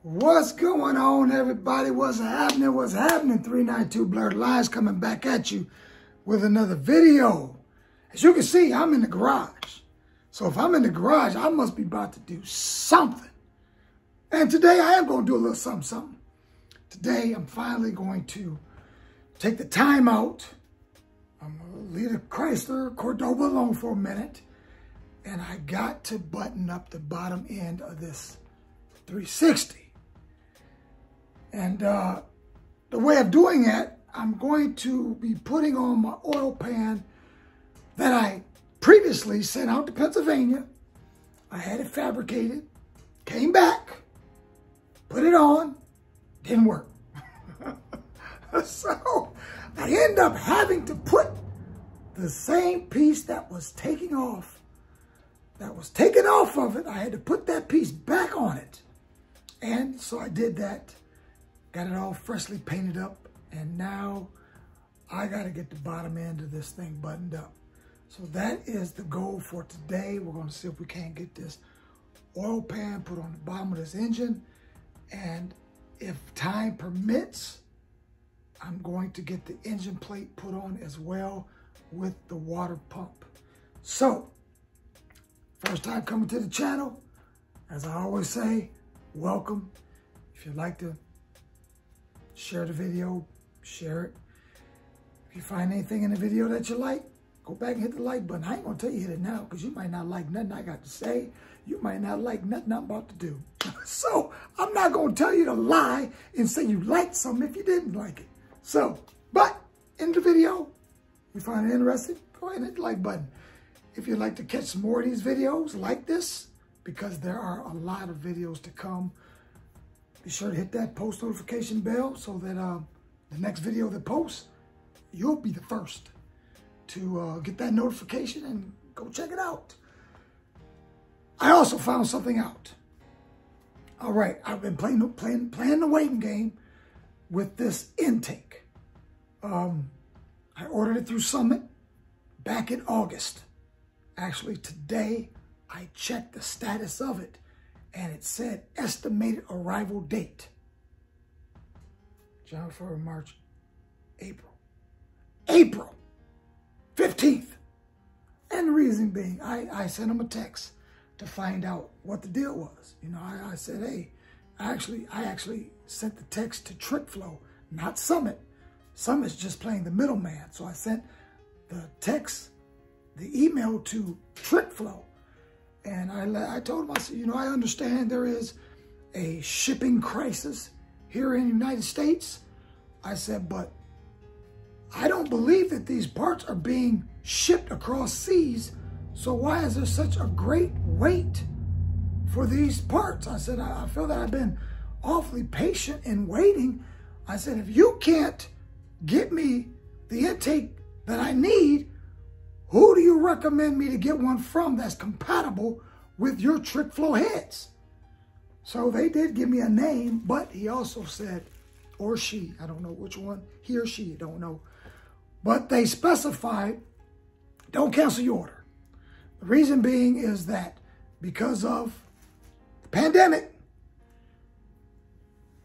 What's going on, everybody? What's happening? What's happening? 392 Blurred Lines coming back at you with another video. As you can see, I'm in the garage. So if I'm in the garage, I must be about to do something. And today I am going to do a little something. Today I'm finally going to take the time out. I'm going to leave the Chrysler Cordoba alone for a minute. And I got to button up the bottom end of this 360. And the way of doing it, I'm going to be putting on my oil pan that I previously sent out to Pennsylvania. I had it fabricated, came back, put it on, didn't work. So I end up having to put the same piece that was taken off of it. I had to put that piece back on it. And so I did that. Got it all freshly painted up, and now I got to get the bottom end of this thing buttoned up. So that is the goal for today. We're going to see if we can't get this oil pan put on the bottom of this engine, and if time permits, I'm going to get the engine plate put on as well with the water pump. So, first time coming to the channel, as I always say, welcome. If you'd like to share the video, share it. If you find anything in the video that you like, go back and hit the like button. I ain't gonna tell you hit it now because you might not like nothing I got to say. You might not like nothing I'm about to do. So I'm not gonna tell you to lie and say you liked something if you didn't like it. So, but in the video, you find it interesting, go ahead and hit the like button. If you'd like to catch some more of these videos like this, because there are a lot of videos to come, be sure to hit that post notification bell so that the next video that posts, you'll be the first to get that notification and go check it out. I also found something out. All right, I've been playing the waiting game with this intake. I ordered it through Summit back in August. Actually, today I checked the status of it, and it said estimated arrival date. January, February, March, April. April 15th. And the reason being, I sent them a text to find out what the deal was. You know, I said, hey, I actually sent the text to TrickFlow, not Summit. Summit's just playing the middleman. So I sent the text, the email to TrickFlow. And I told him, I said, you know, I understand there is a shipping crisis here in the United States. I said, but I don't believe that these parts are being shipped across seas. So why is there such a great wait for these parts? I said, I feel that I've been awfully patient in waiting. I said, if you can't get me the intake that I need, who do you recommend me to get one from that's compatible with your TrickFlow heads? So they did give me a name, but he also said, or she, I don't know which one, he or she, don't know. But they specified, don't cancel your order. The reason being is that because of the pandemic,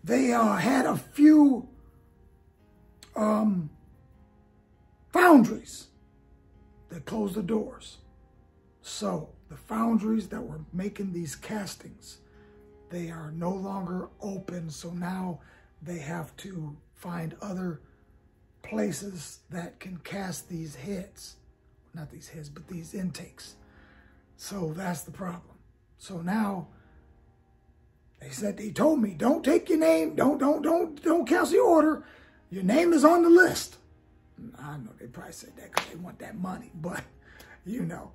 they had a few foundries that closed the doors. So the foundries that were making these castings, they are no longer open. So now they have to find other places that can cast these heads. Not these heads, but these intakes. So that's the problem. So now they told me, don't take your name, don't cancel your order. Your name is on the list. I know they probably said that because they want that money, but you know,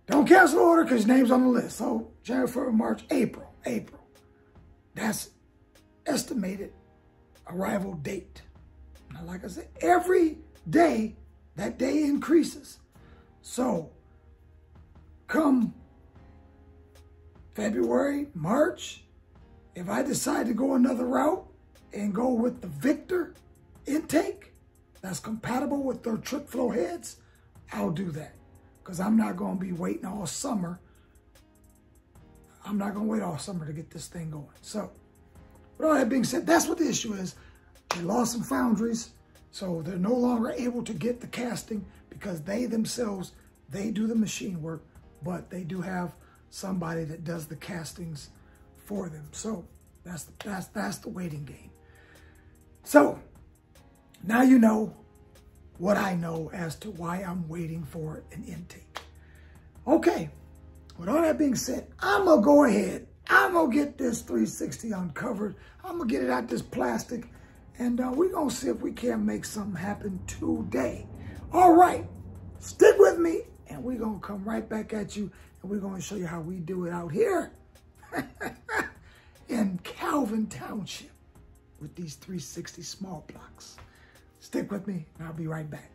don't cancel the order because your name's on the list. So January, February, March, April. That's estimated arrival date. Now, like I said, every day, that day increases. So come February, March, if I decide to go another route and go with the Victor intake that's compatible with their TrickFlow heads, I'll do that. Because I'm not going to be waiting all summer I'm not going to wait all summer to get this thing going. So with all that being said, that's what the issue is. They lost some foundries, so they're no longer able to get the casting because they themselves, they do the machine work, but they do have somebody that does the castings for them. So that's the waiting game. So now you know what I know as to why I'm waiting for an intake. Okay, with all that being said, I'm gonna go ahead. I'm gonna get this 360 uncovered. I'm gonna get it out this plastic, and we're gonna see if we can make something happen today. All right, stick with me, and we're gonna come right back at you, and we're gonna show you how we do it out here in Calvin Township with these 360 small blocks. Stick with me, and I'll be right back.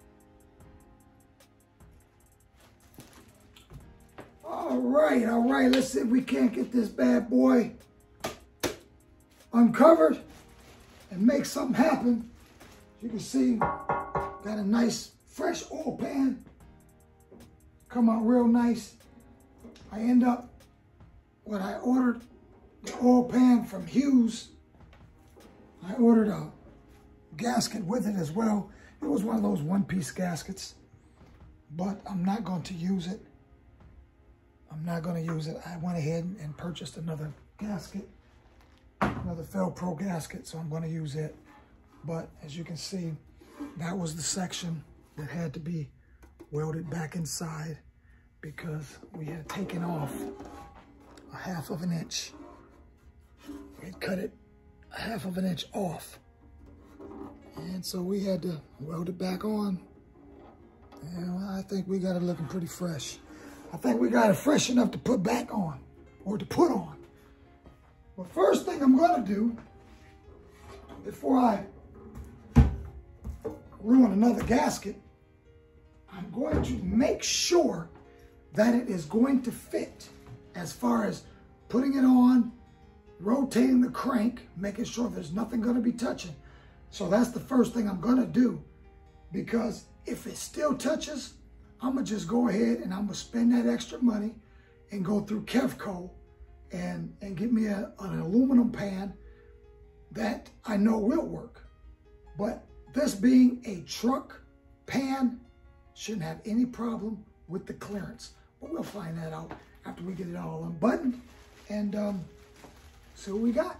All right. Let's see if we can't get this bad boy uncovered and make something happen. As you can see, got a nice fresh oil pan. Come out real nice. I end up, when I ordered the oil pan from Hughes, I ordered a gasket with it as well. It was one of those one-piece gaskets, but I'm not going to use it. I went ahead and purchased another gasket, another Felpro gasket, so I'm going to use it. But as you can see, that was the section that had to be welded back inside because we had taken off a 1/2 inch. We had cut it a 1/2 inch off. And so we had to weld it back on. And I think we got it looking pretty fresh. I think we got it fresh enough to put back on, or to put on. But first thing I'm gonna do, before I ruin another gasket, I'm going to make sure that it is going to fit as far as putting it on, rotating the crank, making sure there's nothing gonna be touching. So that's the first thing I'm gonna do, because if it still touches, I'm gonna just go ahead and I'm gonna spend that extra money and go through Kevco and get me an aluminum pan that I know will work. But this being a truck pan, shouldn't have any problem with the clearance. But we'll find that out after we get it all unbuttoned and see what we got.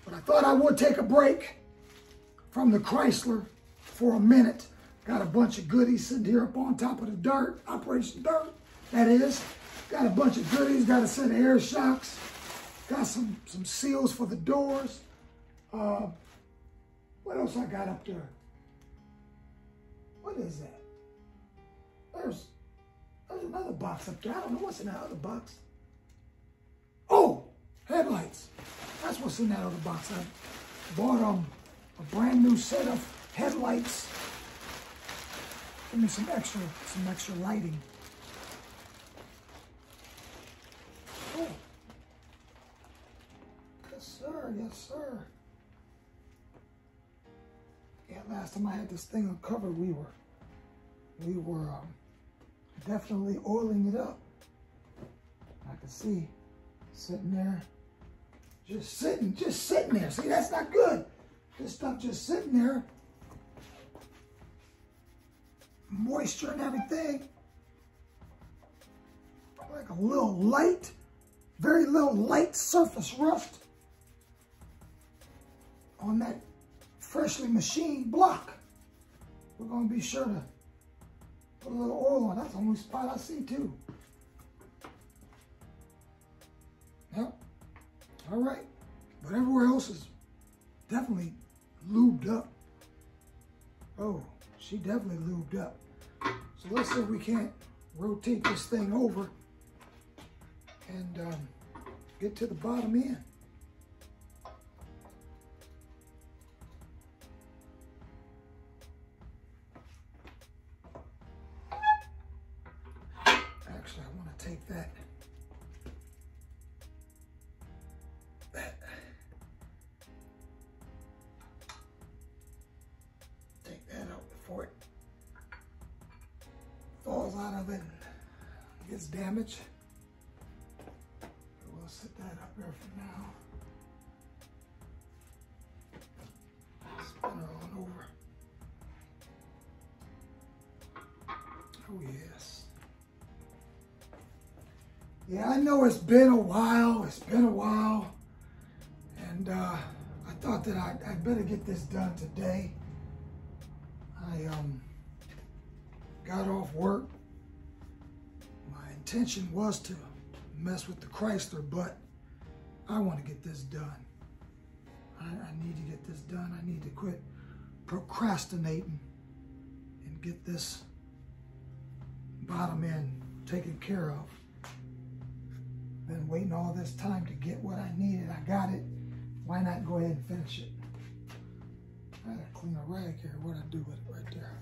But I thought I would take a break from the Chrysler for a minute. Got a bunch of goodies sitting here up on top of the dirt, Operation Dirt, that is. Got a bunch of goodies, got a set of air shocks, got some seals for the doors. What else I got up there? What is that? There's another box up there. I don't know what's in that other box. Oh, headlights. That's what's in that other box. I bought a brand new set of headlights. Give me some extra lighting. Oh. Yes, sir. Yes, sir. Yeah, last time I had this thing uncovered, we were definitely oiling it up. I can see sitting there, just sitting there. See, that's not good. This stuff just sitting there. Moisture and everything. Like a little light, very little light surface rust on that freshly machined block. We're going to be sure to put a little oil on. That's the only spot I see too. Yep. All right. But everywhere else is definitely lubed up. Oh, she definitely lubed up. So let's see if we can't rotate this thing over and get to the bottom end. Actually, I want to take that. Take that out before it falls out of it and gets damaged. We'll we'll set that up there for now. Spin her on over. Oh yes. Yeah, I know it's been a while. It's been a while. And I thought that I'd better get this done today. I got off work. My intention was to mess with the Chrysler, but I want to get this done. I need to get this done. I need to quit procrastinating and get this bottom end taken care of. Been waiting all this time to get what I needed. I got it. Why not go ahead and finish it? I gotta clean a rag here. What'd I do with it right there?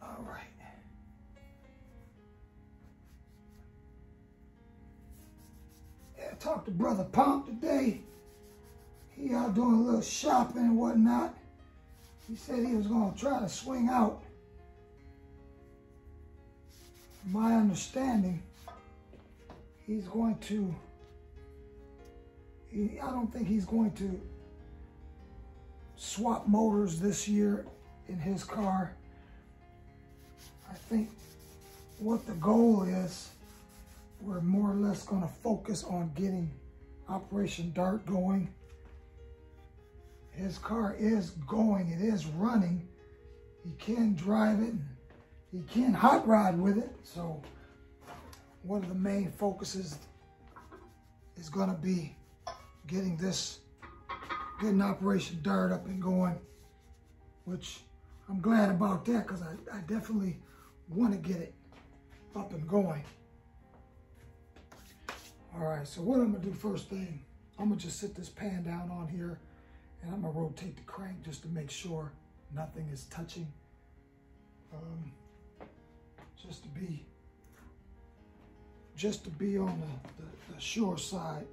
All right. Yeah, I talked to Brother Pomp today. He out doing a little shopping and whatnot. He said he was gonna try to swing out. From my understanding, he's going to, I don't think he's going to swap motors this year in his car. I think what the goal is, we're more or less going to focus on getting Operation Dart going. His car is going, it is running. He can drive it, and he can hot rod with it. So one of the main focuses is going to be getting Operation Dart up and going, which I'm glad about that, because I definitely want to get it up and going. All right, so what I'm gonna do first thing, I'm gonna just sit this pan down on here, and I'm gonna rotate the crank just to make sure nothing is touching, just to be on the sure side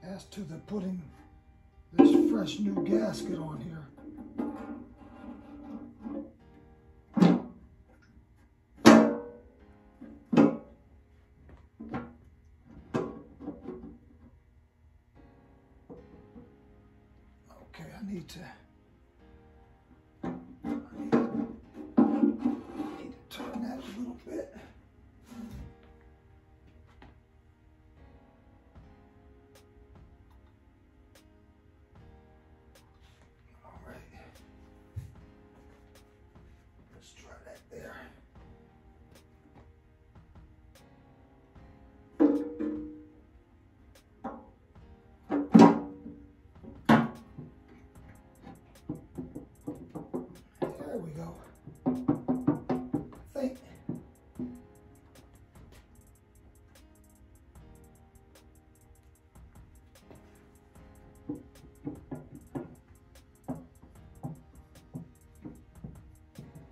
as to the putting this fresh new gasket on here. Okay, I need to turn that a little bit. All right. Let's try that there. There we go. I think.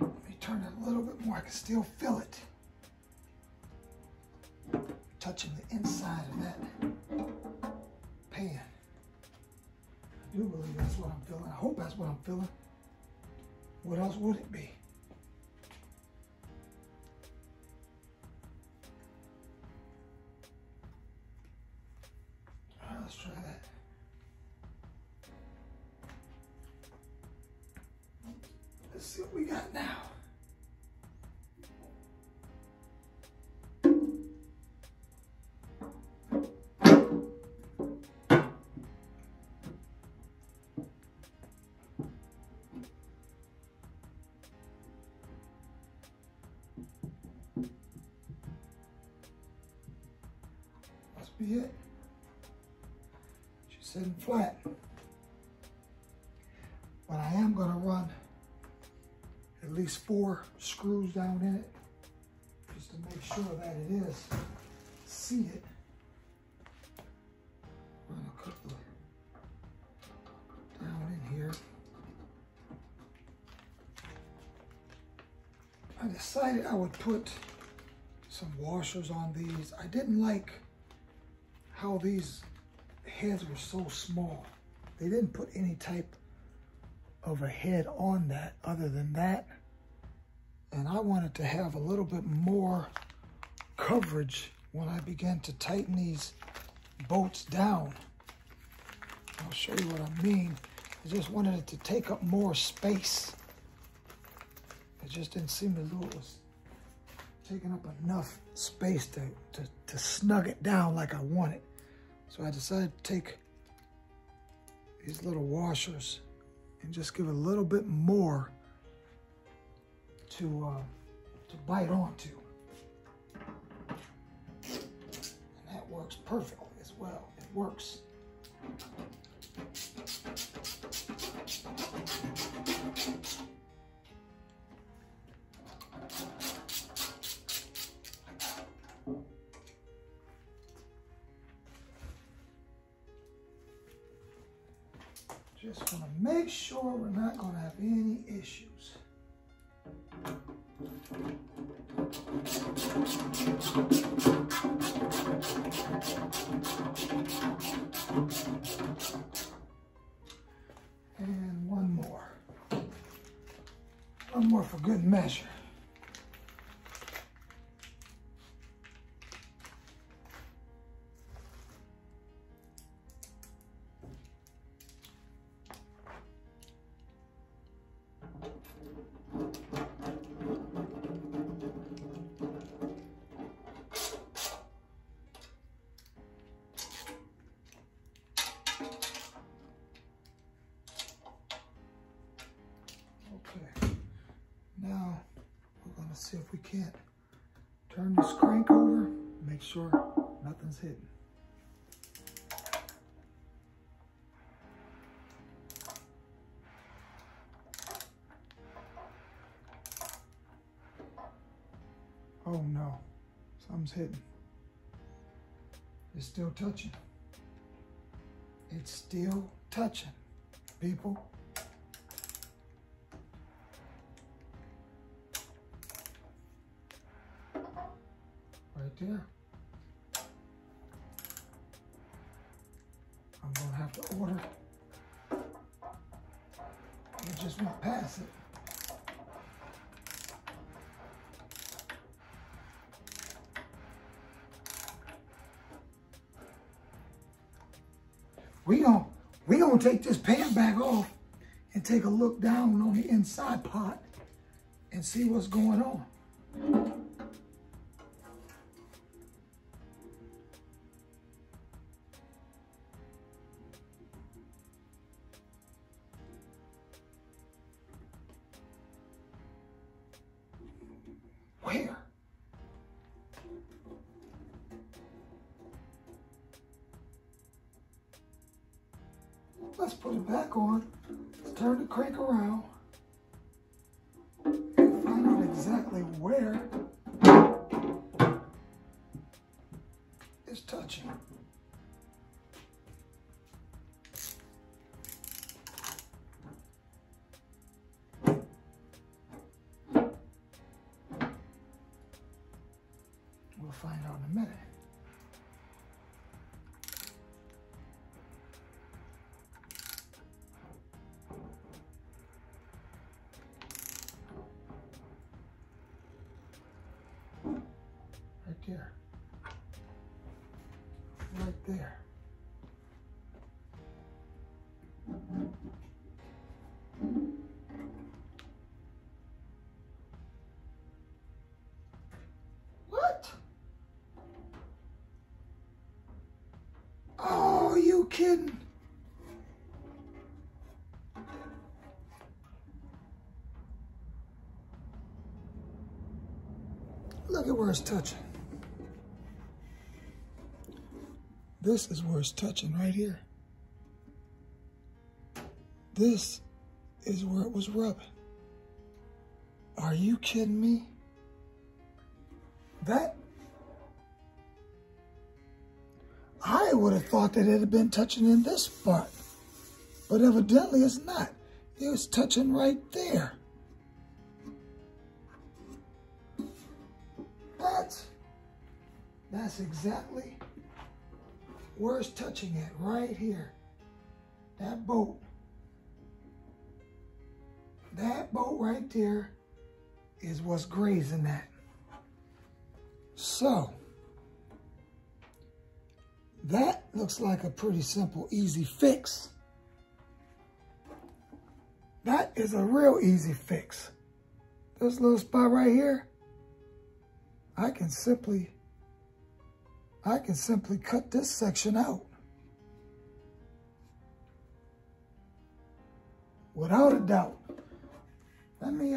Let me turn it a little bit more. I can still feel it. Touching the inside of that pan. I do believe that's what I'm feeling. I hope that's what I'm feeling. What else would it be? All right, let's try that. Let's see what we got now. Be it. She's sitting flat. But I am going to run at least 4 screws down in it just to make sure that it is seated. Run a couple down in here. I decided I would put some washers on these. I didn't like how these heads were so small. They didn't put any type of a head on that other than that. And I wanted to have a little bit more coverage when I begin to tighten these bolts down. I'll show you what I mean. I just wanted it to take up more space. It just didn't seem as though it was taking up enough space to snug it down like I wanted. So I decided to take these little washers and just give a little bit more to bite onto. And that works perfectly as well. It works. Just want to make sure we're not going to have any issues. And one more. One more for good measure. Okay, now we're going to see if we can't turn this crank over, make sure nothing's hidden. Oh no, something's hidden. It's still touching. It's still touching, people. Right there. I'm gonna have to order. It just went past it. We gonna take this pan back off and take a look down on the inside pot and see what's going on. Where? Let's put it back on. Let's turn the crank around and find out exactly where it's touching. We'll find out in a minute. Right there. Right there. What? Oh, are you kidding? Look at where it's touching. This is where it's touching right here. This is where it was rubbing. Are you kidding me? That, I would have thought that it had been touching in this spot, but evidently it's not. It was touching right there. That's exactly where it's touching it, right here. That bolt right there is what's grazing that. So, that looks like a pretty simple, easy fix. That is a real easy fix. This little spot right here, I can simply cut this section out. Without a doubt. Let me,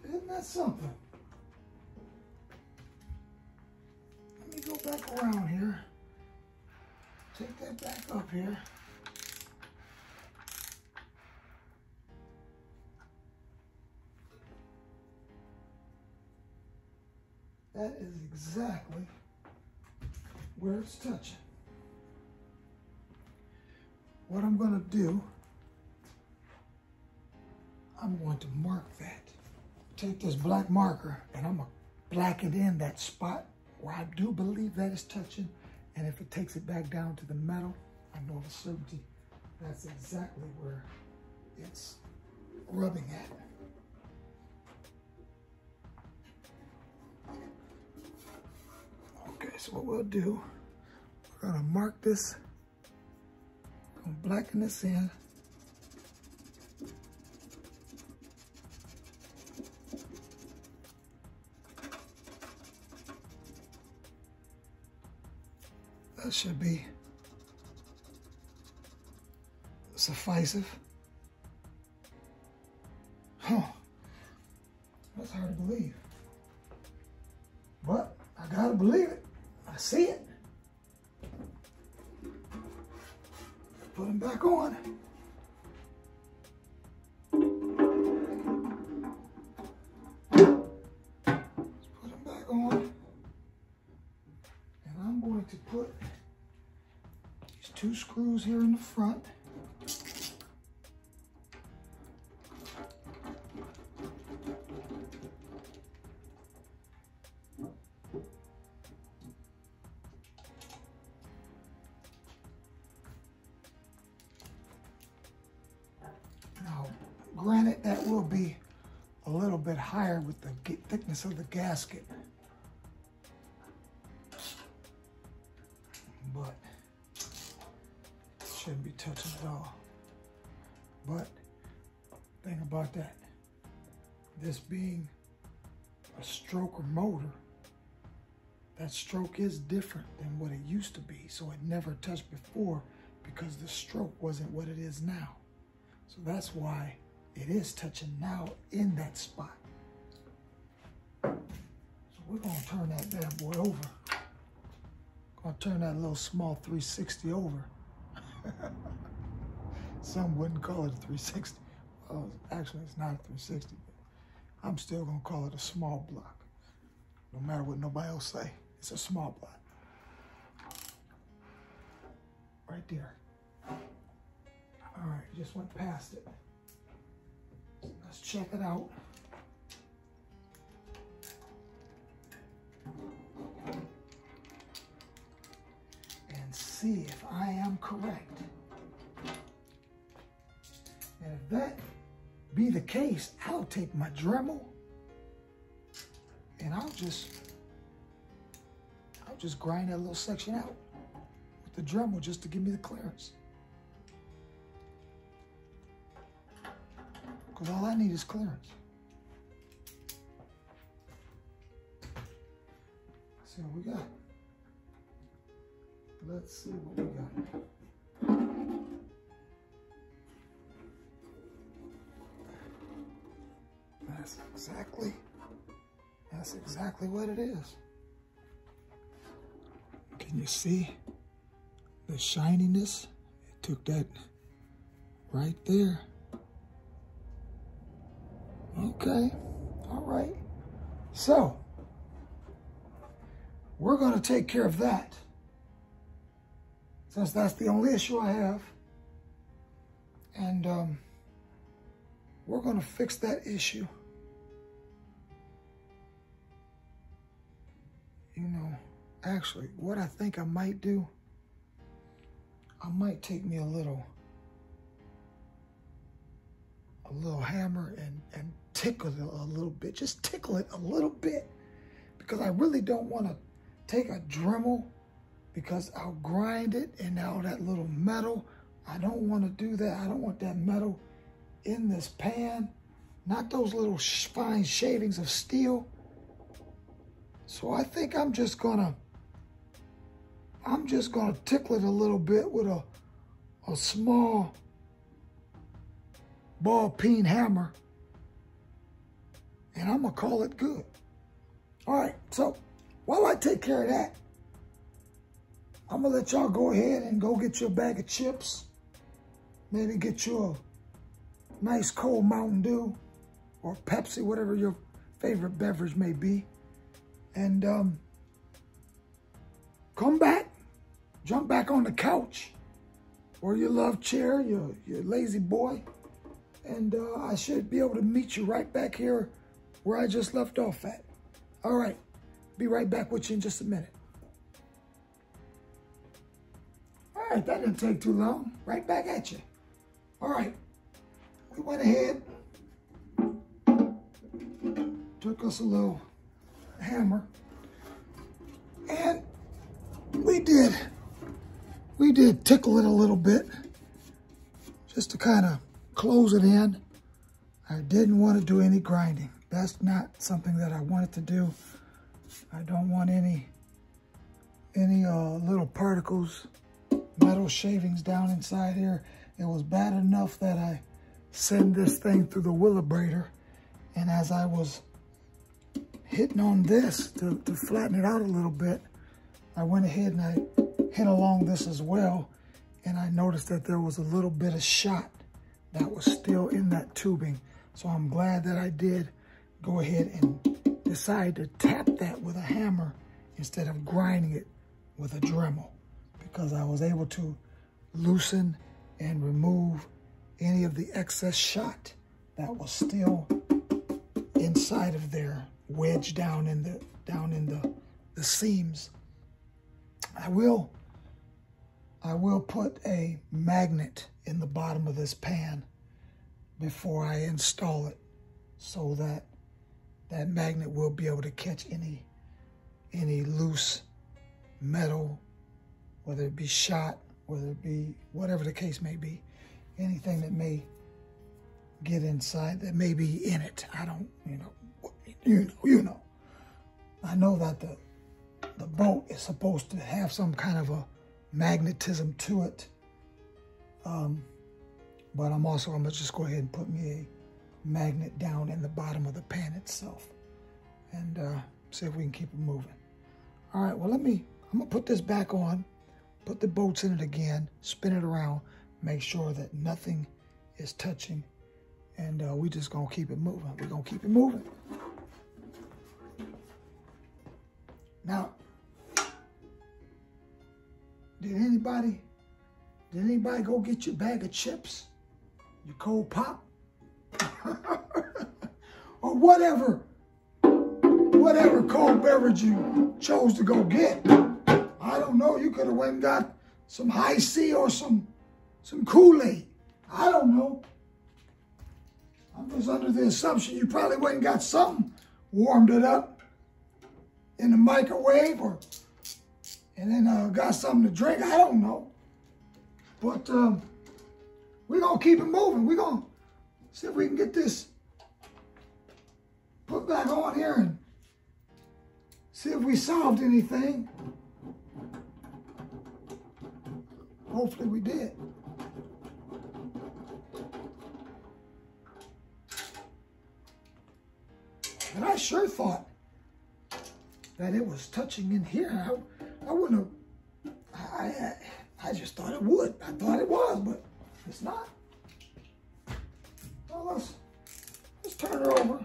isn't that something? Let me go back around here. Take that back up here. That is exactly where it's touching. What I'm going to do, I'm going to mark that. Take this black marker and I'm going to black it in that spot where I do believe that is touching. And if it takes it back down to the metal, I know for certainty that's exactly where it's rubbing at. Okay, so what we'll do, we're gonna mark this, we're gonna blacken this in. That should be sufficient. Huh, that's hard to believe. But I gotta believe it. I see it. Put them back on. Let's put them back on. And I'm going to put these 2 screws here in the front. Granted, that will be a little bit higher with the thickness of the gasket, but shouldn't be touching at all. But thing about that, this being a stroker motor, that stroke is different than what it used to be. So it never touched before because the stroke wasn't what it is now. So that's why it is touching now in that spot. So we're gonna turn that bad boy over. Gonna turn that little small 360 over. Some wouldn't call it a 360. Well, actually it's not a 360, but I'm still gonna call it a small block. No matter what nobody else say, it's a small block. Right there. All right, just went past it. Let's check it out. And see if I am correct. And if that be the case, I'll take my Dremel and I'll just grind that little section out with the Dremel just to give me the clearance. Because all I need is clearance. Let's see what we got. Let's see what we got. That's exactly what it is. Can you see the shininess? It took that right there. Okay, all right. So, we're going to take care of that. Since that's the only issue I have. And we're going to fix that issue. You know, actually, what I think I might do, I might take me a little a little hammer and tickle it a little bit. Just tickle it a little bit, because I really don't want to take a Dremel, because I'll grind it and all that little metal. I don't want to do that. I don't want that metal in this pan, not those little fine shavings of steel. So I think I'm just gonna tickle it a little bit with a small ball peen hammer, and I'm gonna call it good. All right, so while I take care of that, I'm gonna let y'all go ahead and go get your bag of chips. Maybe get you a nice cold Mountain Dew or Pepsi, whatever your favorite beverage may be. And come back, jump back on the couch or your love chair, your lazy boy. And I should be able to meet you right back here where I just left off at. All right, be right back with you in just a minute. All right, that didn't take too long. Right back at you. All right, we went ahead, took us a little hammer, and we did tickle it a little bit just to kind of close it in. I didn't want to do any grinding. That's not something that I wanted to do. I don't want any little particles, metal shavings down inside here. It was bad enough that I sent this thing through the Wheelabrator, and as I was hitting on this to flatten it out a little bit, I went ahead and I hit along this as well, and I noticed that there was a little bit of shot that was still in that tubing. So I'm glad that I did go ahead and decide to tap that with a hammer instead of grinding it with a Dremel, because I was able to loosen and remove any of the excess shot that was still inside of there, wedged down in the seams. I will put a magnet in the bottom of this pan before I install it, so that that magnet will be able to catch any loose metal, whether it be shot, whether it be whatever the case may be, anything that may get inside that may be in it. I don't, you know. I know that the boat is supposed to have some kind of a magnetism to it, but I'm gonna just go ahead and put me a magnet down in the bottom of the pan itself, and see if we can keep it moving. All right, well, I'm gonna put this back on, put the bolts in it again, spin it around, make sure that nothing is touching, and we just gonna keep it moving. We're gonna keep it moving. Now, did anybody go get your bag of chips, your cold pop, or whatever cold beverage you chose to go get? I don't know. You could have went and got some high C or some Kool-Aid. I don't know. I'm just under the assumption you probably went and got something, warmed it up in the microwave, and then got something to drink. I don't know. But we're going to keep it moving. We're going to see if we can get this put back on here and see if we solved anything. Hopefully we did. And I sure thought that it was touching in here. I wouldn't have, I just thought it would. I thought it was, but it's not. Well, let's turn her over,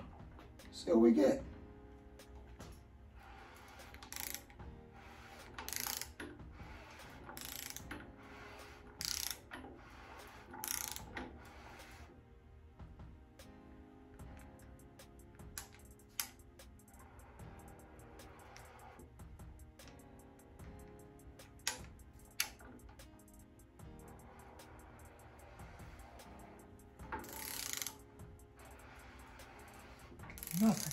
see what we get. nothing.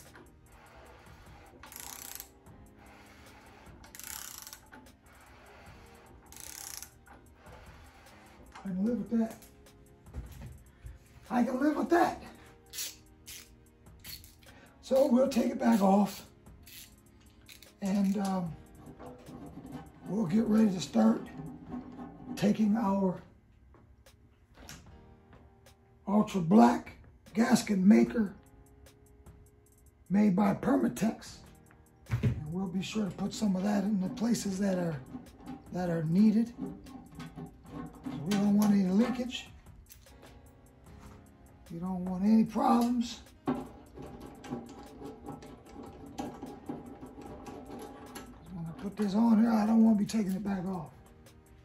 I can live with that. I can live with that. So we'll take it back off and we'll get ready to start taking our ultra black gasket maker made by Permatex. And we'll be sure to put some of that in the places that are needed. So we don't want any leakage. We don't want any problems. When I put this on here, I don't want to be taking it back off.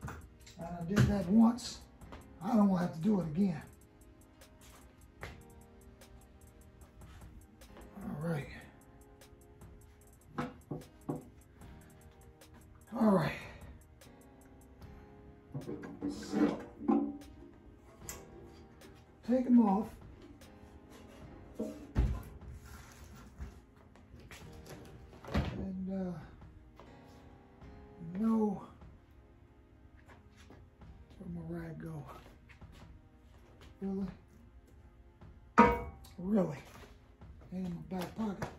I did that once. I don't want to have to do it again. All right. All right. So, take them off. And no, where'd my rag go? Really? Really? And in my back pocket.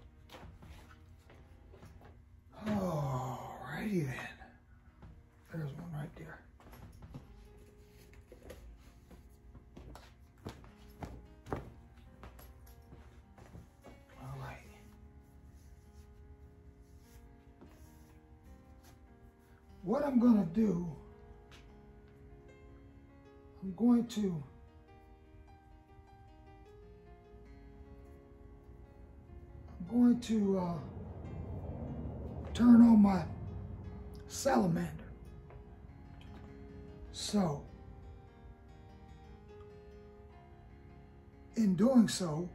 Alrighty then. There's one right there. All right. What I'm going to do, I'm going to turn on my salamander. So, in doing so,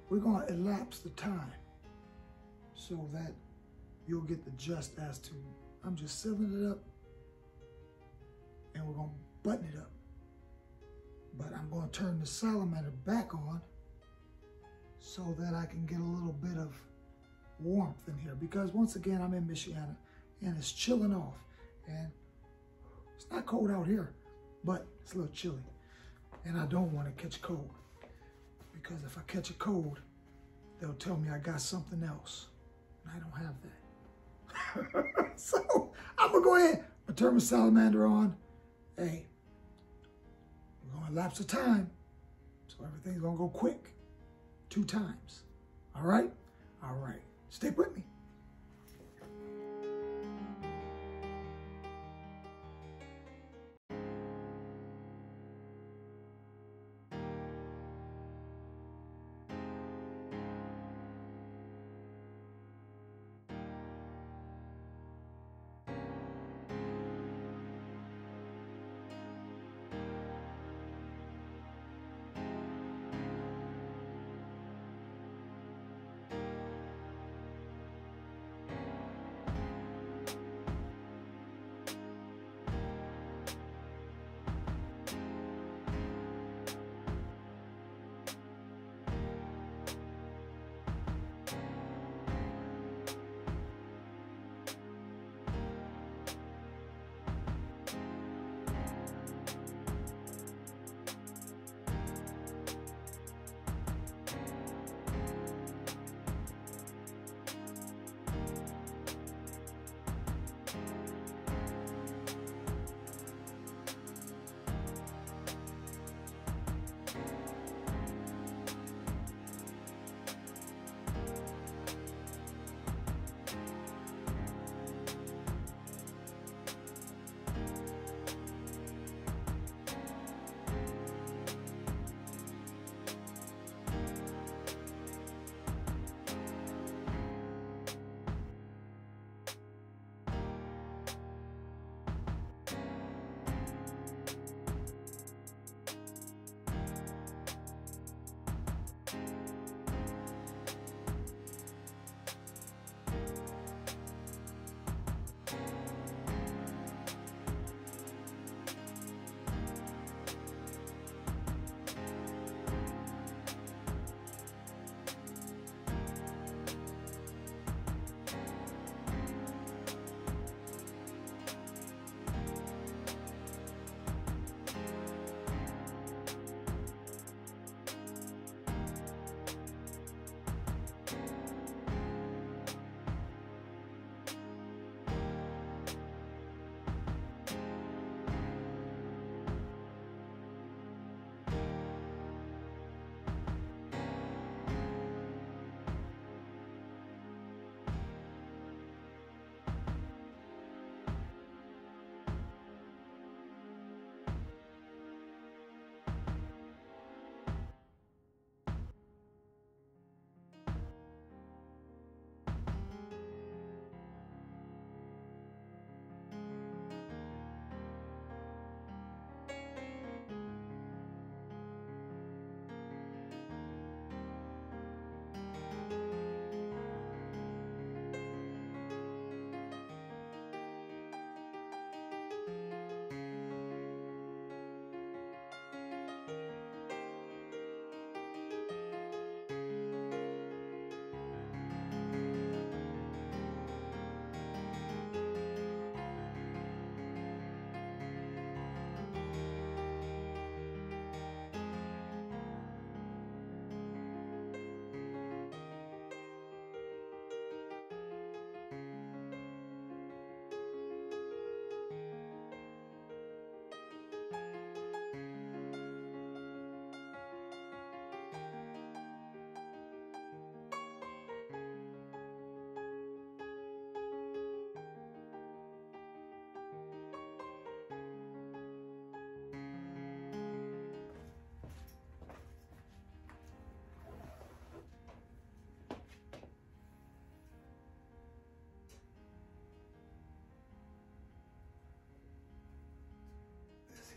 we're going to elapse the time so that you'll get the gist as to, I'm just sealing it up and we're going to button it up. But I'm going to turn the salamander back on so that I can get a little bit of warmth in here, because once again, I'm in Michiana and it's chilling off, and it's not cold out here, but it's a little chilly, and I don't want to catch a cold, because if I catch a cold, they'll tell me I got something else, and I don't have that. So I'm gonna go ahead and turn my salamander on. Hey, we're gonna elapse the time, so everything's gonna go quick, 2 times. All right? All right. Stick with me.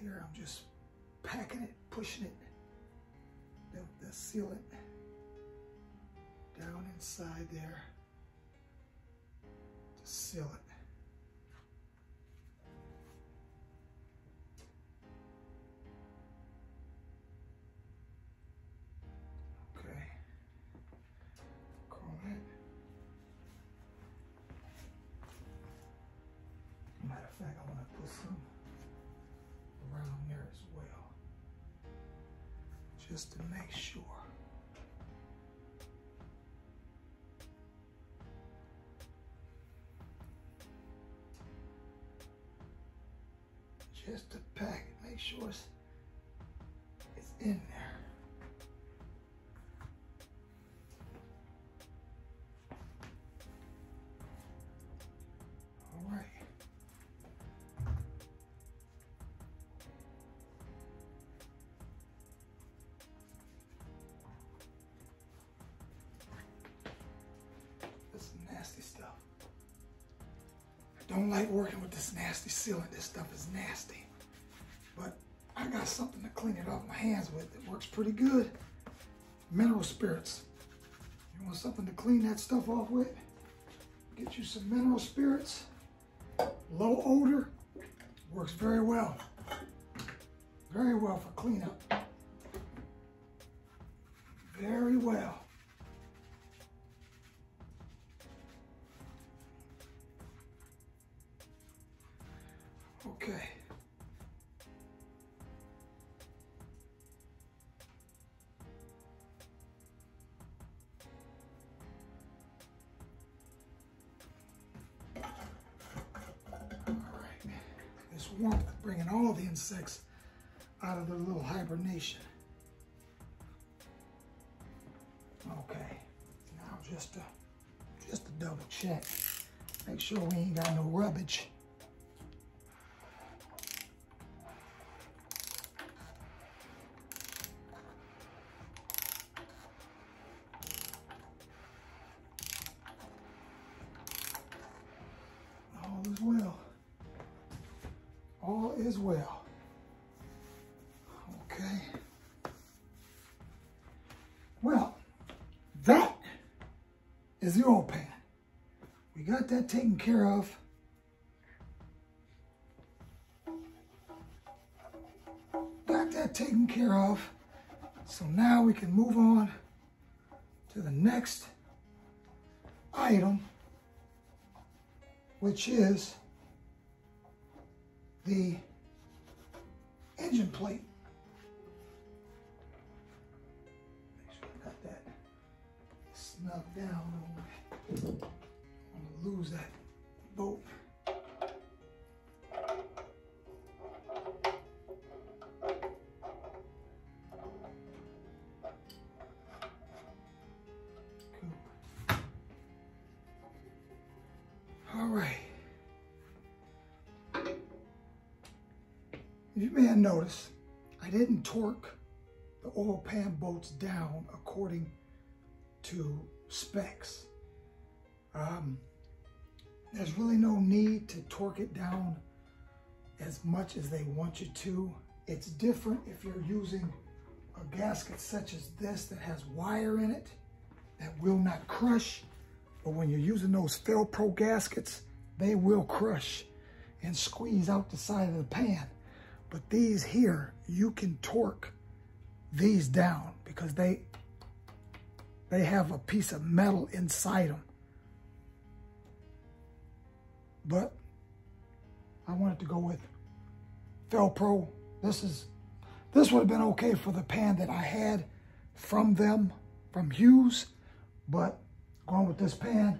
here, I'm just packing it, pushing it, the sealant down inside there to seal it. Matter of fact, I want to put some around there as well, just to make sure. Just to pack it, make sure it's in there. All right. This is nasty stuff. I don't like working with this nasty sealant. This stuff is nasty. But I got something to clean it off my hands with. It works pretty good. Mineral spirits. You want something to clean that stuff off with? Get you some mineral spirits. Low odor. Works very well. Very well for cleanup. Very well. Okay. This warmth bringing all the insects out of their little hibernation. Okay, now just to double check, make sure we ain't got no rubbish. All is well. All is well. Okay. Well, that is the oil pan. We got that taken care of. Got that taken care of. So now we can move on to the next item, which is the engine plate. Make sure I got that snugged down. I'm gonna lose that bolt. Cool. All right. You may have noticed I didn't torque the oil pan bolts down according to specs. There's really no need to torque it down as much as they want you to. It's different if you're using a gasket such as this that has wire in it that will not crush. But when you're using those Velcro gaskets, they will crush and squeeze out the side of the pan. But these here, you can torque these down because they have a piece of metal inside them. But I wanted to go with Velcro. This would have been okay for the pan that I had from Hughes, but going with this pan,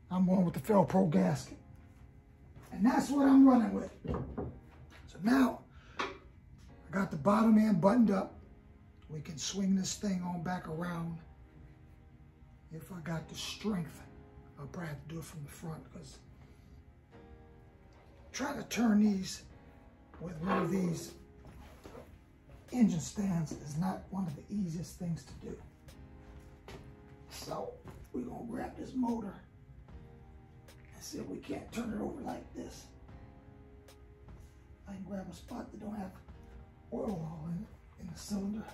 I'm going with the Velcro gasket. And that's what I'm running with. So now, I got the bottom end buttoned up. We can swing this thing on back around. If I got the strength, I'll probably have to do it from the front because trying to turn these with one of these engine stands is not one of the easiest things to do. So we're gonna grab this motor and see if we can't turn it over like this. I can grab a spot that don't have oil all in the cylinder.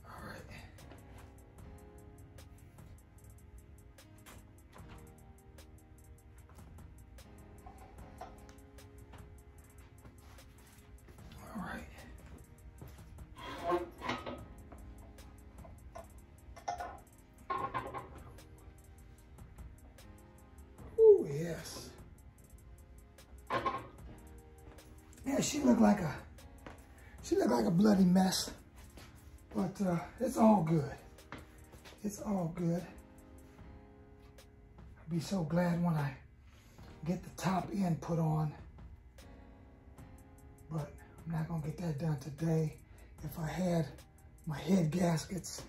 All right. All right. Ooh, yes. Yeah, she looked like a bloody mess, but it's all good. It's all good. I'll be so glad when I get the top end put on, but I'm not gonna get that done today. If I had my head gaskets,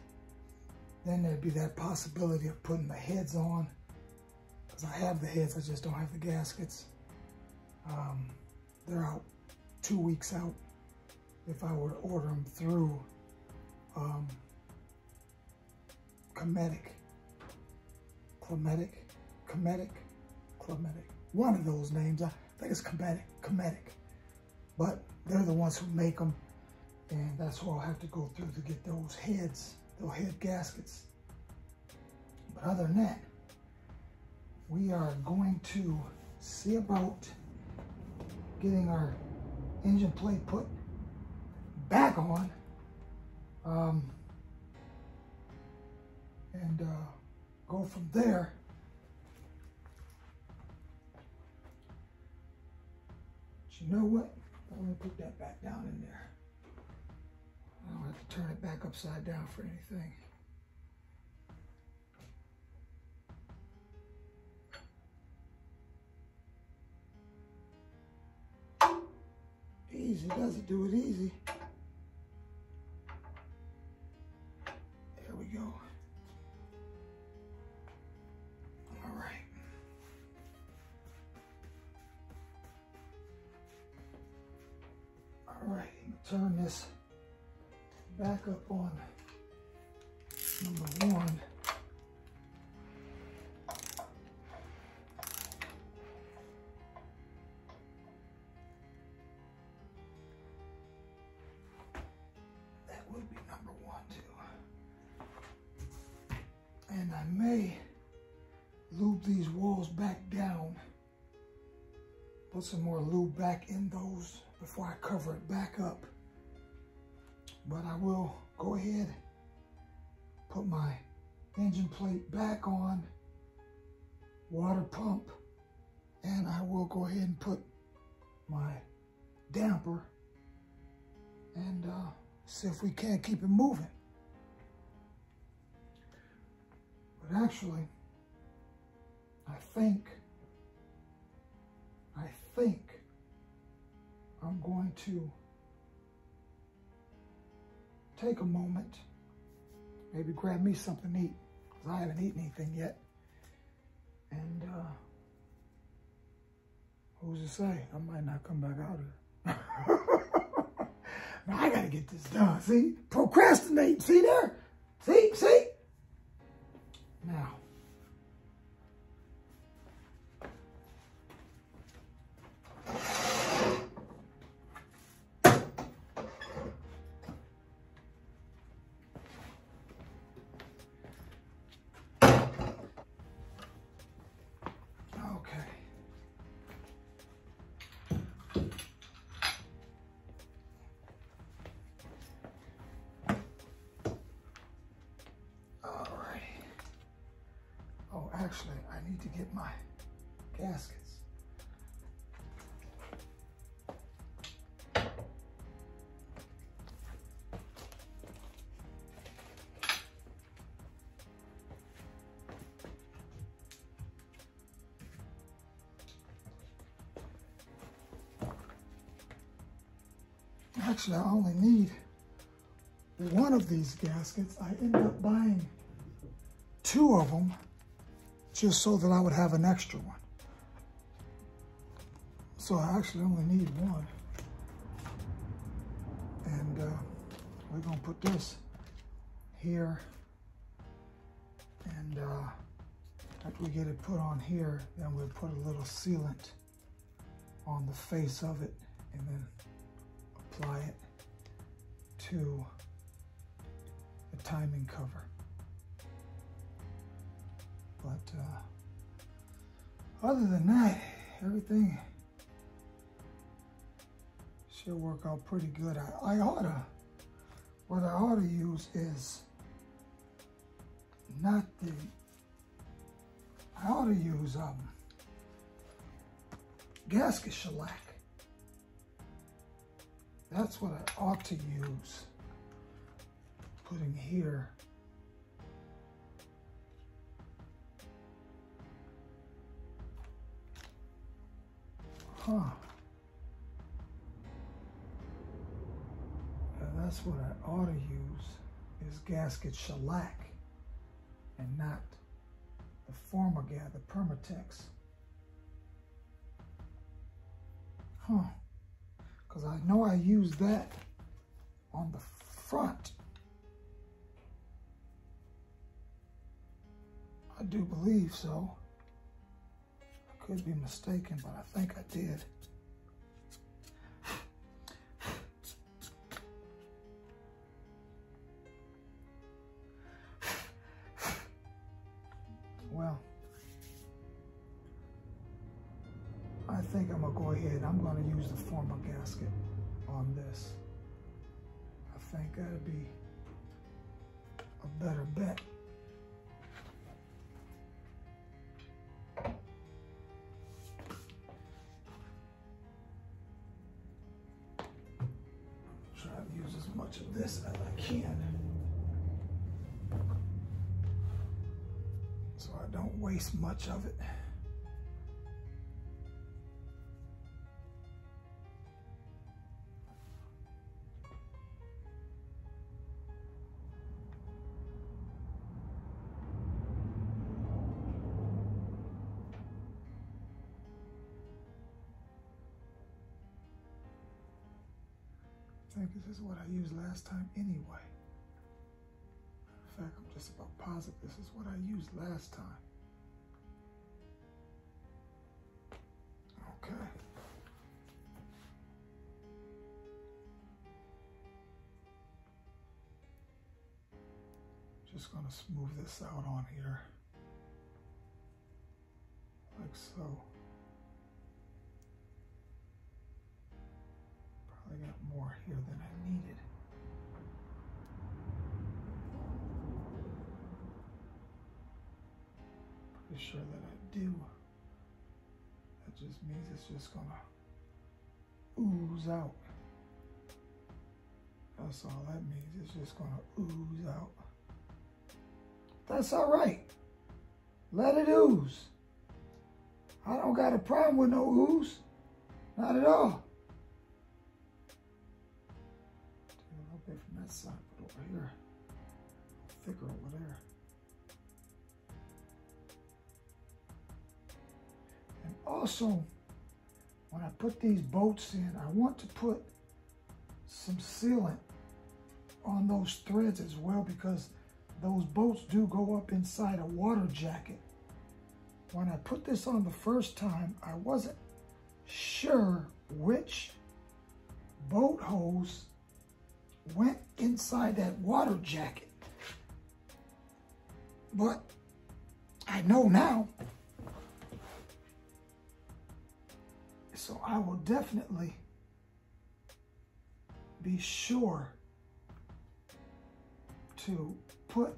then there'd be that possibility of putting the heads on, because I have the heads, I just don't have the gaskets. They're out 2 weeks out if I were to order them through Climatic. One of those names, I think it's Climatic. But they're the ones who make them, and that's what I'll have to go through to get those heads, those head gaskets. But other than that, we are going to see about getting our engine plate put back on, and go from there. But you know what? I'm gonna put that back down in there. I don't have to turn it back upside down for anything. Easy does it, do it easy. There we go. All right. All right, turn this back up on number 1. And I may lube these walls back down, put some more lube back in those before I cover it back up. But I will go ahead, put my engine plate back on, water pump, and I will go ahead and put my damper and see if we can't keep it moving. But actually, I think I'm going to take a moment, maybe grab me something to eat, because I haven't eaten anything yet. And who's to say? I might not come back out here. Now I gotta get this done. See? Procrastinate. See there? See? Now, okay. Actually, I need to get my gaskets. Actually, I only need one of these gaskets. I ended up buying 2 of them, just so that I would have an extra one. So I actually only need 1. And we're gonna put this here. And I After we get it put on here, then we'll put a little sealant on the face of it and then apply it to the timing cover. But other than that, everything should work out pretty good. What I ought to use is not the, I ought to use gasket shellac. That's what I ought to use. Putting here. Huh. Yeah, that's what I ought to use, is gasket shellac and not the Formagat, the Permatex. Huh. Because I know I used that on the front. I do believe so. I could be mistaken, but I think I did. Well, I think I'm gonna go ahead. I'm gonna use the former gasket on this. I think that'd be a better bet. Try to use as much of this as I can, so I don't waste much of it. I think this is what I used last time anyway. In fact, I'm just about positive this is what I used last time. Okay. Just gonna smooth this out on here, like so. I got more here than I needed. Pretty sure that I do. That just means it's just gonna ooze out. That's all that means. It's just gonna ooze out. That's all right. Let it ooze. I don't got a problem with no ooze. Not at all. From that side, put over here, thicker over there. And also, when I put these bolts in, I want to put some sealant on those threads as well, because those bolts do go up inside a water jacket. When I put this on the first time, I wasn't sure which bolt hose went inside that water jacket, but I know now, so I will definitely be sure to put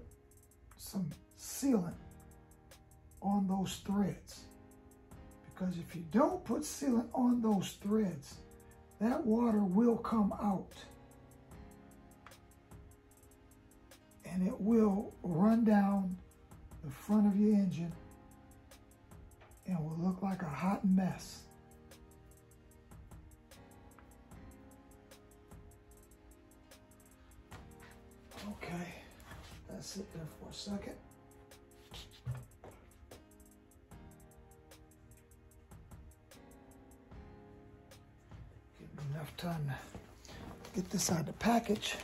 some sealant on those threads, because if you don't put sealant on those threads, that water will come out. And it will run down the front of your engine and will look like a hot mess. Okay, that's sit there for a second. Give me enough time to get this out of the package.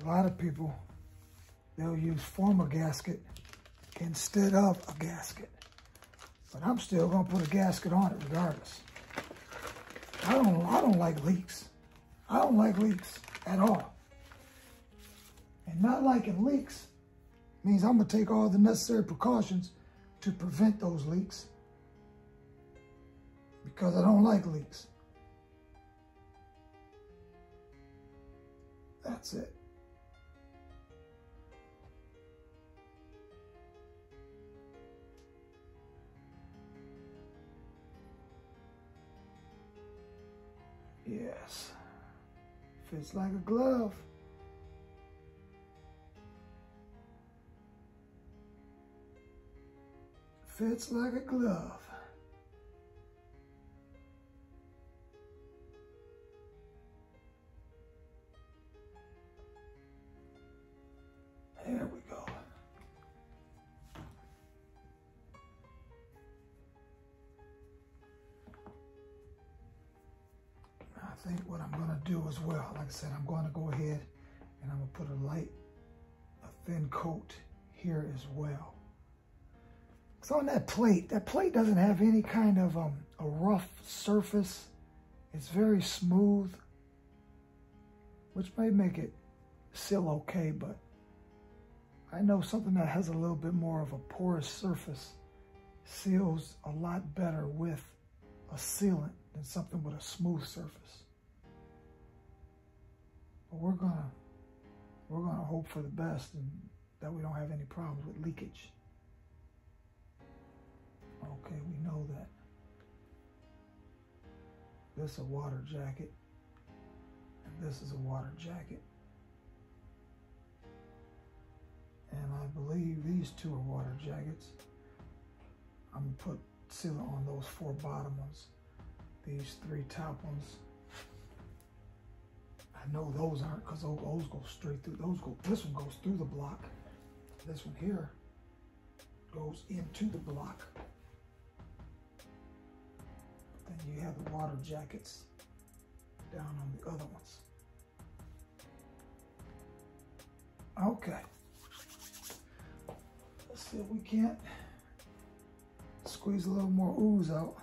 A lot of people, they'll use former gasket instead of a gasket. But I'm still gonna put a gasket on it regardless. I don't like leaks. I don't like leaks at all. And not liking leaks means I'm gonna take all the necessary precautions to prevent those leaks, because I don't like leaks. That's it. Yes. Fits like a glove. Fits like a glove. There we go. I think what I'm gonna do as well, like I said, I'm gonna go ahead and I'm gonna put a thin coat here as well. So on that plate doesn't have any kind of a rough surface. It's very smooth, which may make it still okay, but I know something that has a little bit more of a porous surface seals a lot better with a sealant than something with a smooth surface. But we're gonna hope for the best and that we don't have any problems with leakage. Okay, we know that. This is a water jacket, and this is a water jacket. And I believe these two are water jackets. I'm gonna put sealant on those 4 bottom ones. These 3 top ones. I know those aren't, because those go straight through. This one goes through the block. This one here goes into the block. Then you have the water jackets down on the other ones. Okay. Let's see if we can't squeeze a little more ooze out.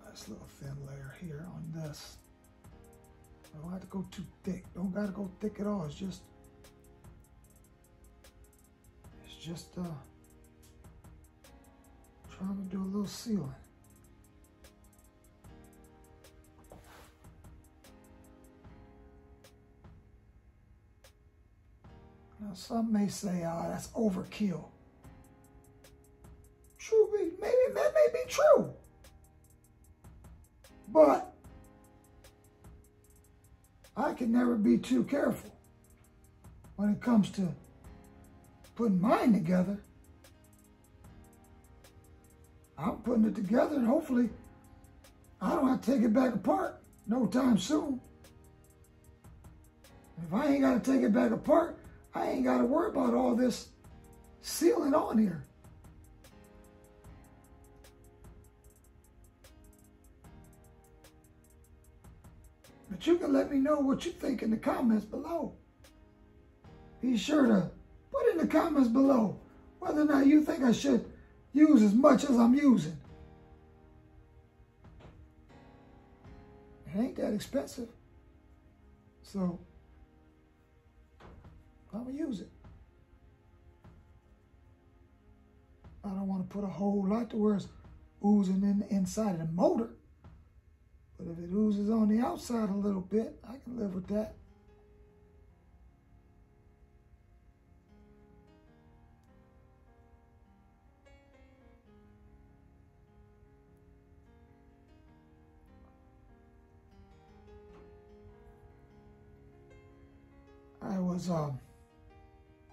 Nice little thin layer here on this. I don't have to go too thick. Don't gotta go thick at all. It's just trying to do a little sealing. Now some may say, "Oh, that's overkill." True, maybe that may be true, but I can never be too careful when it comes to putting mine together. I'm putting it together, and hopefully I don't have to take it back apart no time soon. If I ain't got to take it back apart, I ain't got to worry about all this sealing on here. But you can let me know what you think in the comments below. Be sure to put in the comments below whether or not you think I should use as much as I'm using. It ain't that expensive. So I'm gonna use it. I don't want to put a whole lot to where it's oozing in the inside of the motor. But if it oozes on the outside a little bit, I can live with that.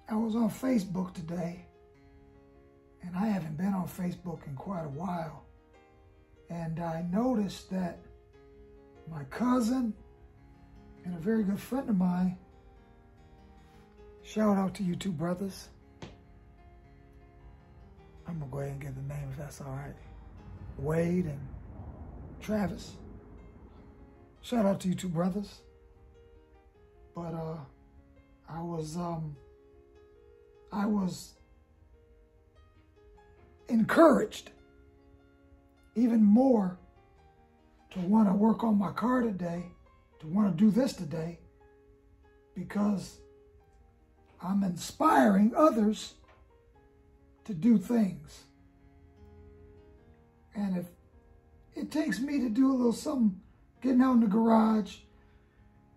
I was on Facebook today, and I haven't been on Facebook in quite a while, and I noticed that my cousin and a very good friend of mine, shout out to you two brothers. I'm gonna go ahead and give the name if that's all right. Wade and Travis. Shout out to you two brothers. But I was encouraged even more to want to work on my car today, to want to do this today, because I'm inspiring others to do things. And if it takes me to do a little something, getting out in the garage,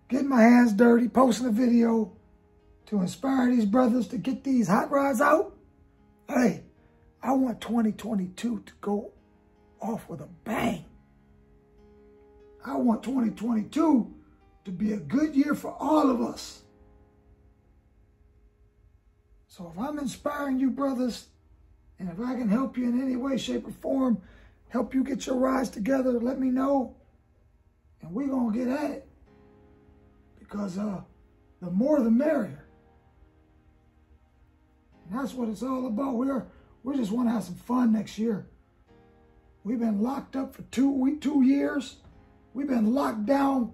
getting my hands dirty, posting a video to inspire these brothers to get these hot rods out, hey, I want 2022 to go off with a bang. I want 2022 to be a good year for all of us. So if I'm inspiring you brothers, and if I can help you in any way, shape, or form, help you get your rides together, let me know. And we're going to get at it. Because the more the merrier. And that's what it's all about. We just want to have some fun next year. We've been locked up for 2 years. We've been locked down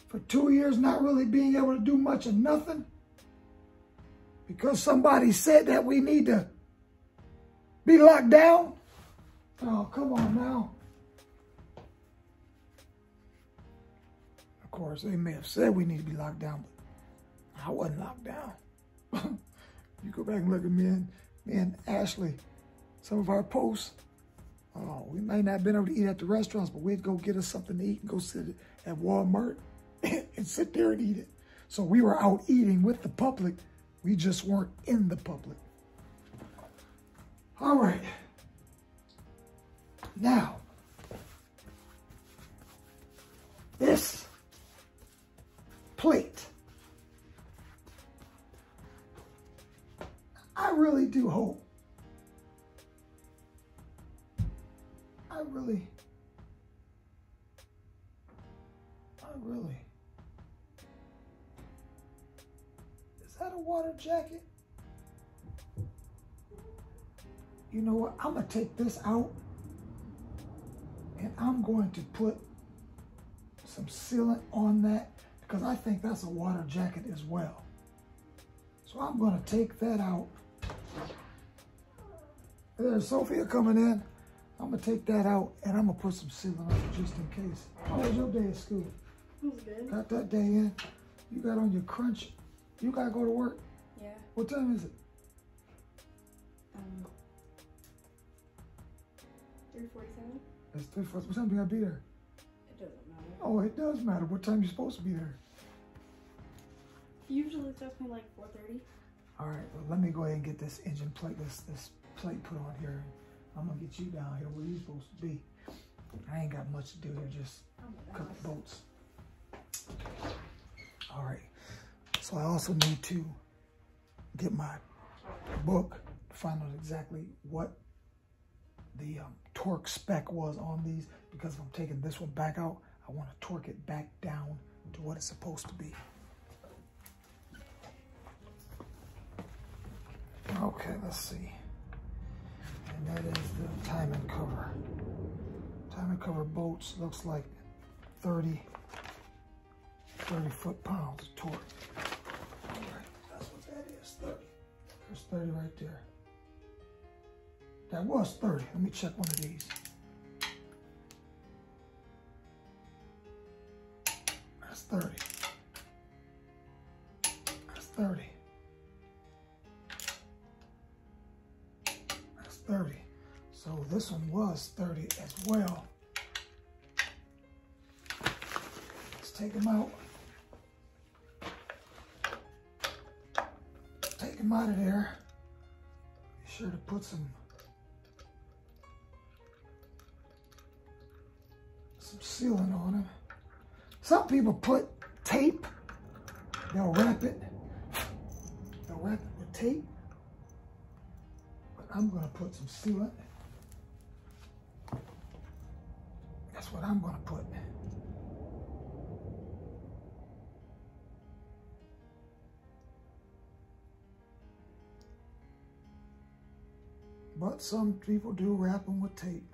for 2 years, not really being able to do much of nothing. Because somebody said that we need to be locked down. Oh, come on now. Of course, they may have said we need to be locked down, but I wasn't locked down. You go back and look at me and Ashley, some of our posts. Oh, we might not have been able to eat at the restaurants, but we'd go get us something to eat and go sit at Walmart and sit there and eat it. So we were out eating with the public. We just weren't in the public. All right. Now, this plate, I really do hope, is that a water jacket? You know what, I'm gonna take this out and I'm going to put some sealant on that because I think that's a water jacket as well. So I'm gonna take that out. There's Sophia coming in. I'm gonna take that out and I'm gonna put some sealant on it just in case. How was your day at school? It was good. Got that day in. You got on your crunch. You gotta go to work. Yeah. What time is it? 3:47. It's 3:40. What time do you gotta be there? It doesn't matter. Oh, it does matter. What time you supposed to be there? Usually it's definitely like 4:30. All right. Well, let me go ahead and get this engine plate, this plate put on here. I'm gonna get you down here where you're supposed to be. I ain't got much to do here. Just a couple bolts. All right. So I also need to get my book to find out exactly what the torque spec was on these, because if I'm taking this one back out, I want to torque it back down to what it's supposed to be. Okay, let's see. And that is the timing cover. Timing cover bolts looks like 30 foot-pounds of torque. All right, that's what that is, 30. There's 30 right there. That was 30. Let me check one of these. That's 30. That's 30. That's 30. So this one was 30 as well. Let's take them out. Take them out of there. Be sure to put some sealant on them. Some people put tape. They'll wrap it. They'll wrap it with tape. But I'm going to put some sealant. That's what I'm going to put. But some people do wrap them with tape.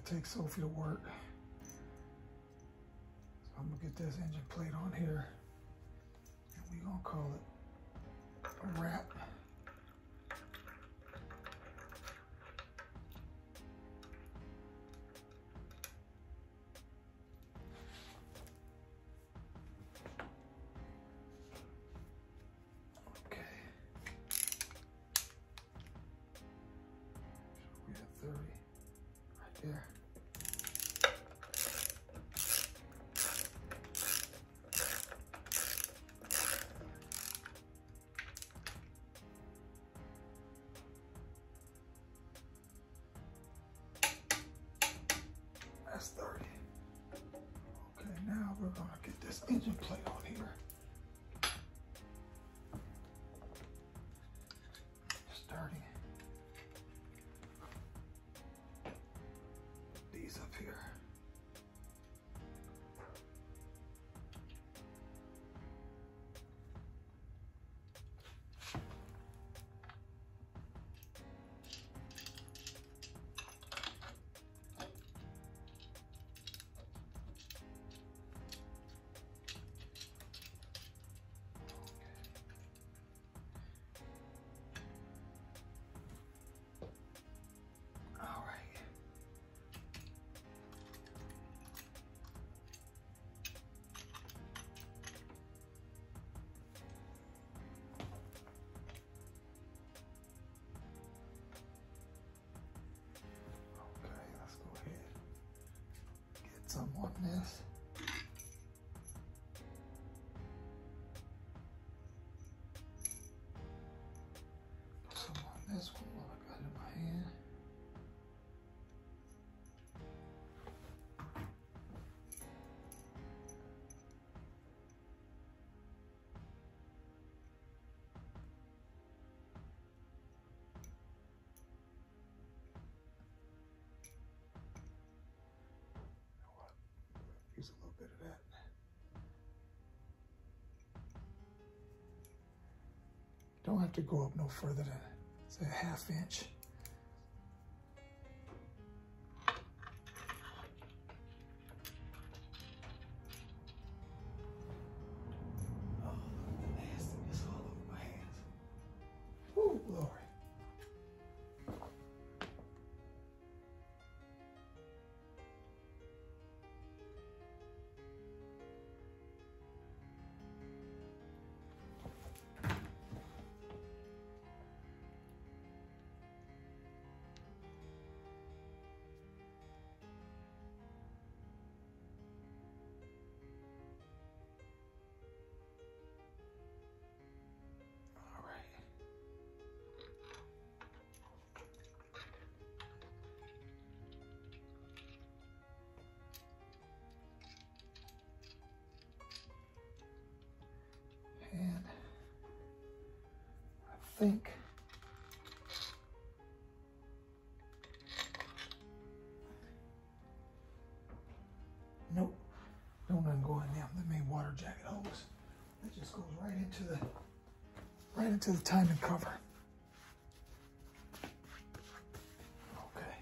gotta take Sophie to work. So I'm gonna get this engine plate on here, and we're gonna call it a wrap. We have 30 right there. That's 30. Okay, now we're gonna get this engine plate on here. Starting these up here. Some on this. Some on this one while I got it in my hand. Use a little bit of that. Don't have to go up no further than, say, a ½ inch. Oh, the nastiness all over my hands. Woo, glory. And I think nope, don't nothing go in there. The main water jacket hose. That just goes right into the timing cover. Okay.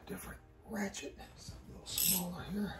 Different ratchet. It's a little smaller here.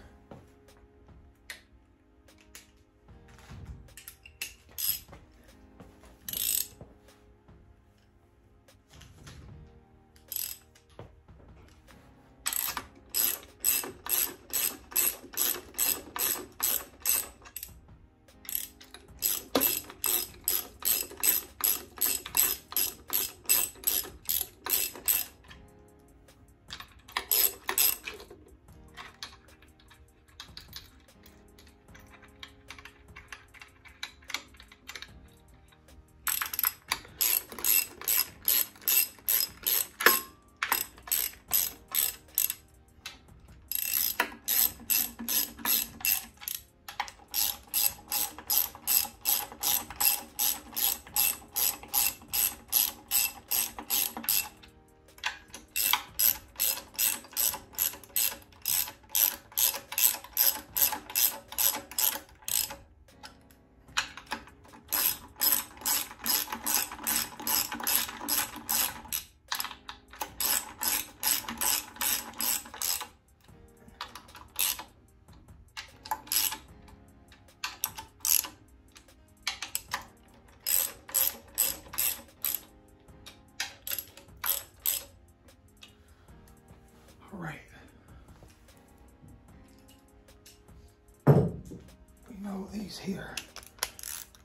know these here,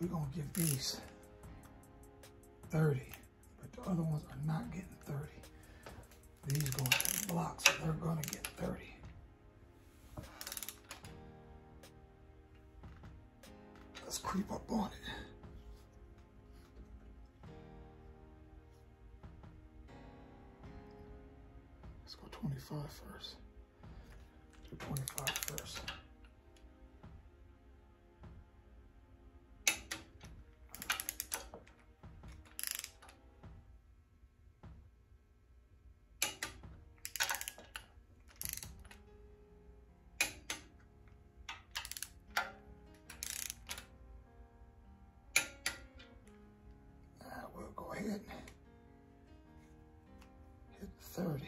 we're gonna give these 30, but the other ones are not getting 30. These going to the block, so they're gonna get 30. Let's creep up on it. Let's go 25 first. Do 25 first. We'll go ahead and hit 30.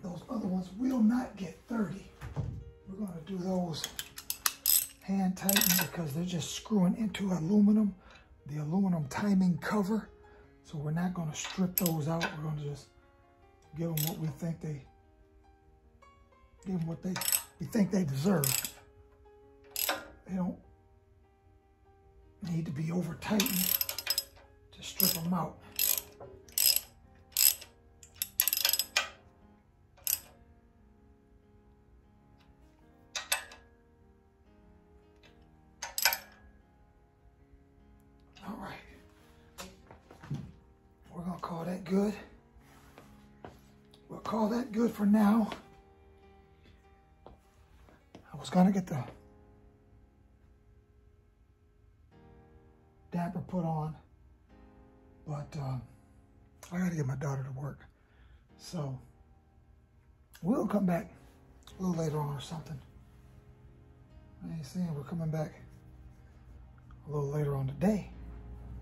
Those other ones will not get 30. We're going to do those hand tighten because they're just screwing into aluminum, the aluminum timing cover. So we're not going to strip those out. We're going to just give them what we think they, give them what we think they deserve. They don't need to be over tightened. Just strip them out. Call that good. We'll call that good for now. I was gonna get the damper put on, but I gotta get my daughter to work. So we'll come back a little later on or something. I ain't saying we're coming back a little later on today,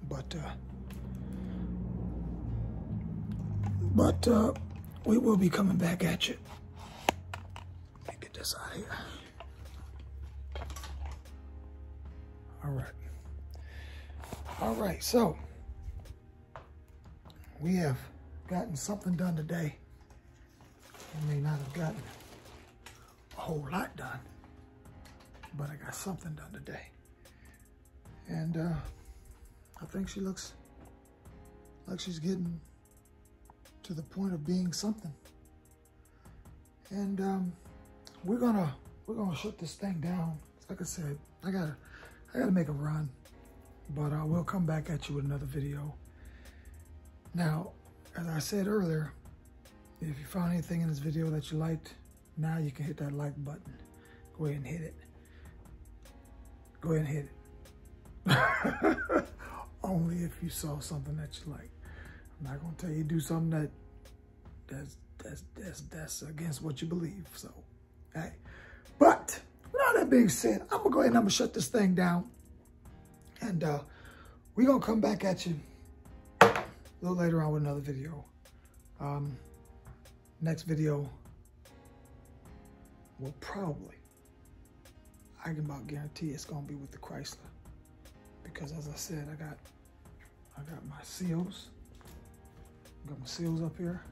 but we will be coming back at you. Let me get this out of here. All right, so we have gotten something done today. We may not have gotten a whole lot done, but I got something done today. And I think she looks like she's getting to the point of being something. And we're gonna shut this thing down. Like I said, I gotta make a run, but I will come back at you with another video. Now, as I said earlier, if you found anything in this video that you liked, now you can hit that like button. Go ahead and hit it. Go ahead and hit it. Only if you saw something that you like. I'm not gonna tell you to do something that's against what you believe. So, hey. But with all that being said, I'm gonna go ahead and I'm gonna shut this thing down, and we're gonna come back at you a little later on with another video. Next video will probably, I can about guarantee it's gonna be with the Chrysler, because as I said, I got my seals. Got my seals up here.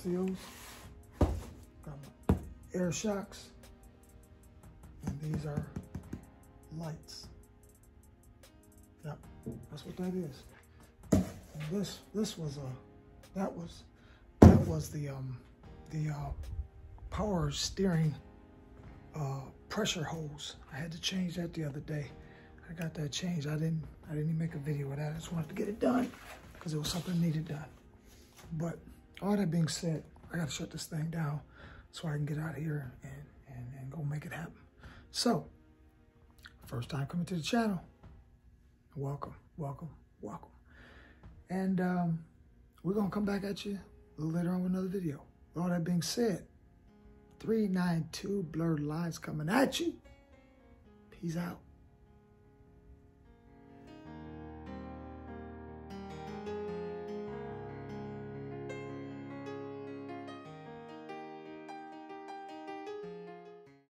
Seals. Got my air shocks. And these are lights. Yep, that's what that is. And this was that was the power steering pressure hose. I had to change that the other day. I got that changed. I didn't even make a video of that. I just wanted to get it done because it was something needed done. But all that being said, I got to shut this thing down so I can get out of here and go make it happen. So, first time coming to the channel, welcome, welcome, welcome. And we're going to come back at you a little later on with another video. With all that being said, 392 blurred lines coming at you. Peace out.